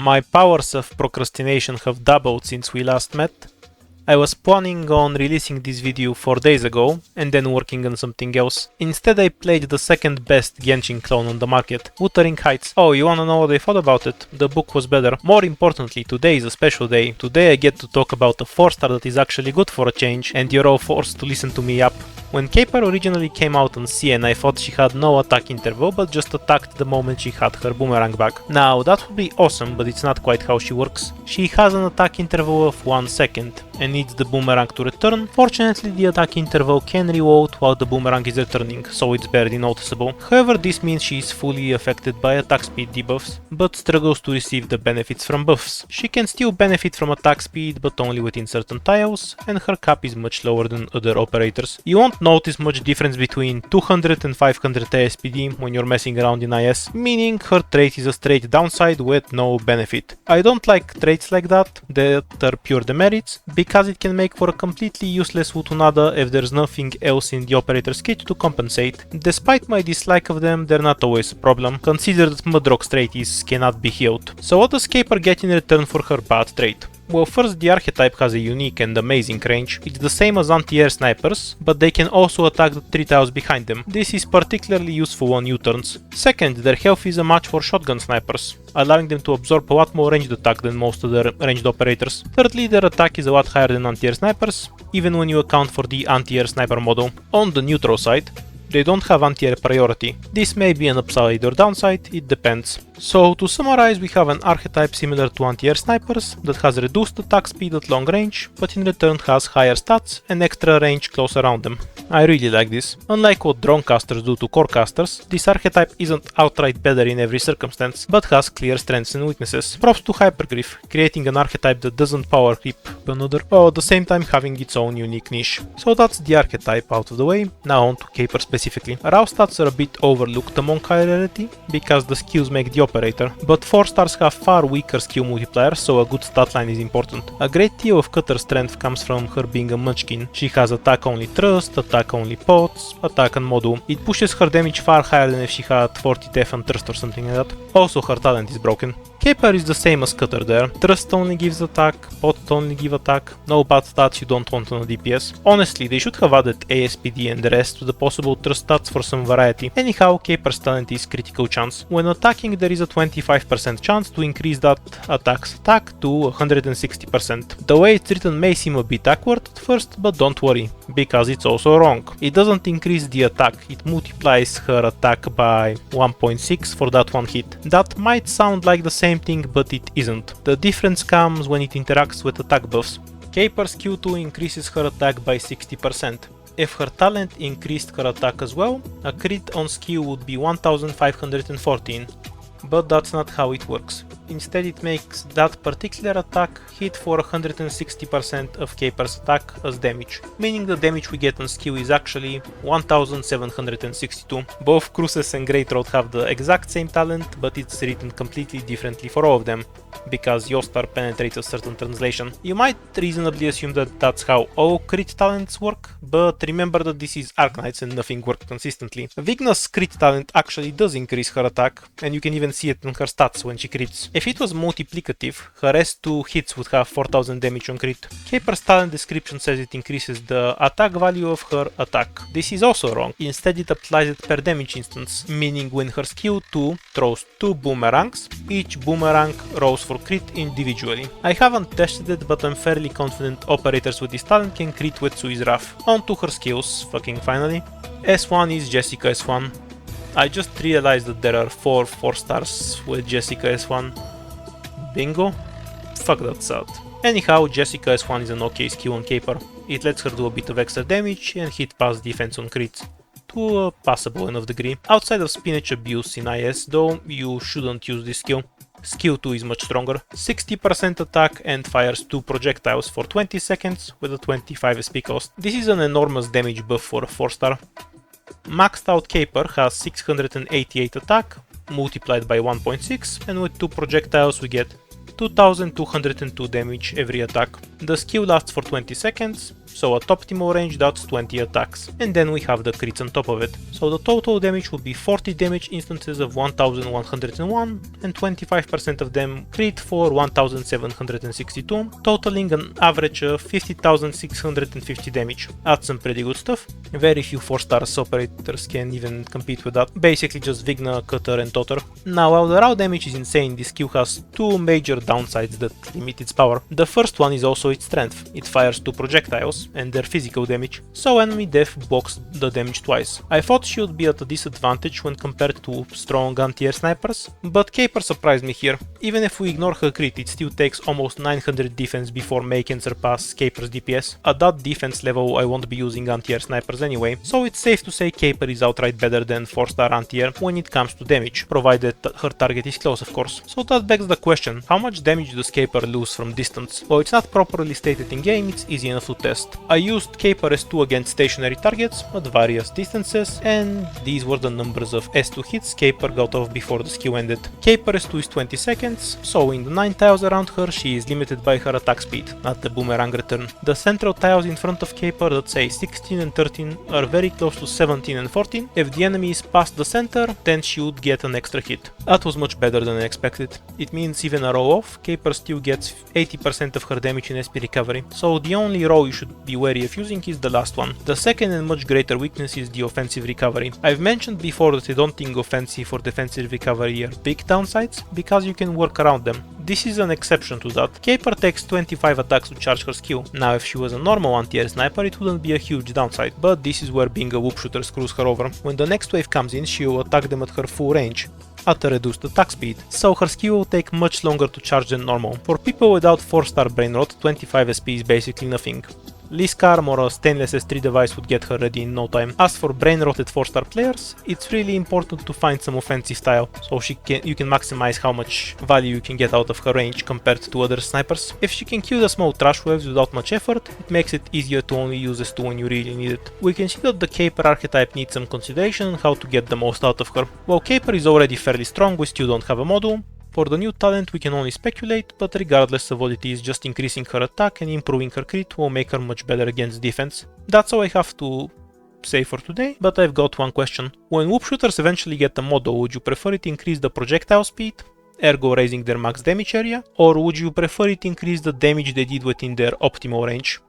My powers of procrastination have doubled since we last met. I was planning on releasing this video 4 days ago and then working on something else. Instead I played the second best Genshin clone on the market, Wuthering Heights. Oh, you wanna know what I thought about it? The book was better. More importantly, today is a special day. Today I get to talk about a 4-star that is actually good for a change, and you're all forced to listen to me up. When Caper originally came out on CN, I thought she had no attack interval, but just attacked the moment she had her boomerang back. Now, that would be awesome, but it's not quite how she works. She has an attack interval of 1 second, and needs the boomerang to return. Fortunately, the attack interval can reload while the boomerang is returning, so it's barely noticeable. However, this means she is fully affected by attack speed debuffs, but struggles to receive the benefits from buffs. She can still benefit from attack speed, but only within certain tiles, and her cap is much lower than other operators. You won't notice much difference between 200 and 500 ASPD when you're messing around in IS, meaning her trait is a straight downside with no benefit. I don't like traits like that are pure demerits, because it can make for a completely useless Wutunada if there's nothing else in the operator's kit to compensate. Despite my dislike of them, they're not always a problem. Consider that Mudrock's trait cannot be healed. So what does Caper get in return for her bad trait? Well, first, the Archetype has a unique and amazing range. It's the same as anti-air snipers, but they can also attack the 3 tiles behind them. This is particularly useful on U-turns. Second, their health is a match for shotgun snipers, allowing them to absorb a lot more ranged attack than most other ranged operators. Thirdly, their attack is a lot higher than anti-air snipers, even when you account for the anti-air sniper model. On the neutral side, they don't have anti-air priority. This may be an upside or downside, it depends. So to summarize, we have an archetype similar to anti-air snipers that has reduced attack speed at long range, but in return has higher stats and extra range close around them. I really like this. Unlike what drone casters do to core casters, this archetype isn't outright better in every circumstance, but has clear strengths and weaknesses. Props to Hypergriff, creating an archetype that doesn't power creep another, while at the same time having its own unique niche. So that's the archetype out of the way. Now on to Caper specifically. Raw stats are a bit overlooked among high rarity, because the skills make the operator, but 4 stars have far weaker skill multipliers, so a good stat line is important. A great deal of Cutter strength comes from her being a munchkin. She has attack only thrust, attack only pots, attack and module. It pushes her damage far higher than if she had 40 def and thrust or something like that. Also, her talent is broken. Caper is the same as Cutter there. Thrust only gives attack, pot only give attack, no bad stats you don't want on a DPS. Honestly, they should have added ASPD and the rest to the possible thrust stats for some variety. Anyhow, Caper's talent is critical chance. When attacking, there is a 25% chance to increase that attack's attack to 160%. The way it's written may seem a bit awkward at first, but don't worry, because it's also wrong. It doesn't increase the attack, it multiplies her attack by 1.6 for that one hit. That might sound like the same thing, but it isn't. The difference comes when it interacts with attack buffs. Caper's Q2 increases her attack by 60%. If her talent increased her attack as well, a crit on skill would be 1514. But that's not how it works. Instead, it makes that particular attack hit for 160% of Caper's attack as damage, meaning the damage we get on skill is actually 1762. Both Cruces and Greatroad have the exact same talent, but it's written completely differently for all of them, because Yostar penetrates a certain translation. You might reasonably assume that that's how all crit talents work, but remember that this is Arknights and nothing works consistently. Vigna's crit talent actually does increase her attack, and you can even see it in her stats when she crits. If it was multiplicative, her S2 hits would have 4000 damage on crit. Caper's talent description says it increases the attack value of her attack. This is also wrong. Instead, it applies it per damage instance, meaning when her skill 2 throws 2 boomerangs, each boomerang rolls for crit individually. I haven't tested it, but I'm fairly confident operators with this talent can crit with Sui's Wrath. On to her skills, fucking finally. S1 is Jessica S1. I just realized that there are 4 4-stars with Jessica S1. Bingo? Fuck, that's sad. Anyhow, Jessica S1 is an okay skill on Caper. It lets her do a bit of extra damage and hit pass defense on crits, to a passable enough degree. Outside of spinach abuse in IS though, you shouldn't use this skill. Skill 2 is much stronger, 60% attack and fires 2 projectiles for 20 seconds with a 25 SP cost. This is an enormous damage buff for a 4-star. Maxed out Caper has 688 attack, multiplied by 1.6, and with 2 projectiles we get 2202 damage every attack. The skill lasts for 20 seconds, so at optimal range that's 20 attacks. And then we have the crits on top of it. So the total damage would be 40 damage instances of 1101 and 25% of them crit for 1762, totaling an average of 50,650 damage. That's some pretty good stuff. Very few 4-star operators can even compete with that. Basically just Vigna, Cutter and Totter. Now while the raw damage is insane, this skill has two major downsides that limit its power. The first one is also its strength. It fires two projectiles and their physical damage, so enemy death blocks the damage twice. I thought she would be at a disadvantage when compared to strong anti-air snipers, but Caper surprised me here. Even if we ignore her crit, it still takes almost 900 defense before May can surpass Caper's DPS. At that defense level I won't be using anti-air snipers anyway, so it's safe to say Caper is outright better than 4-star anti-air when it comes to damage, provided her target is close of course. So that begs the question, how much damage does Caper lose from distance? Well, it's not properly stated in game, it's easy enough to test. I used Caper S2 against stationary targets at various distances, and these were the numbers of S2 hits Caper got off before the skill ended. Caper S2 is 20 seconds, so in the 9 tiles around her she is limited by her attack speed, not the boomerang return. The central tiles in front of Caper that say 16 and 13 are very close to 17 and 14. If the enemy is past the center, then she would get an extra hit. That was much better than I expected. It means even a row off, Caper still gets 80% of her damage in SP recovery, so the only row you should be wary of using is the last one. The second and much greater weakness is the offensive recovery. I've mentioned before that I don't think offensive or defensive recovery are big downsides, because you can work around them. This is an exception to that. Caper takes 25 attacks to charge her skill. Now if she was a normal anti-air sniper it wouldn't be a huge downside, but this is where being a Loopshooter screws her over. When the next wave comes in she will attack them at her full range, at a reduced attack speed, so her skill will take much longer to charge than normal. For people without 4-star brain rot, 25 SP is basically nothing. Lisk arm or a stainless S3 device would get her ready in no time. As for brain rotted 4-star players, it's really important to find some offensive style, so you can maximize how much value you can get out of her range compared to other snipers. If she can kill the small trash waves without much effort, it makes it easier to only use S2 when you really need it. We can see that the Caper archetype needs some consideration on how to get the most out of her. While Caper is already fairly strong, we still don't have a model. For the new talent we can only speculate, but regardless of what it is, just increasing her attack and improving her crit will make her much better against defense. That's all I have to say for today, but I've got one question. When Loopshooters eventually get a model, would you prefer it increase the projectile speed, ergo raising their max damage area, or would you prefer it increase the damage they did within their optimal range?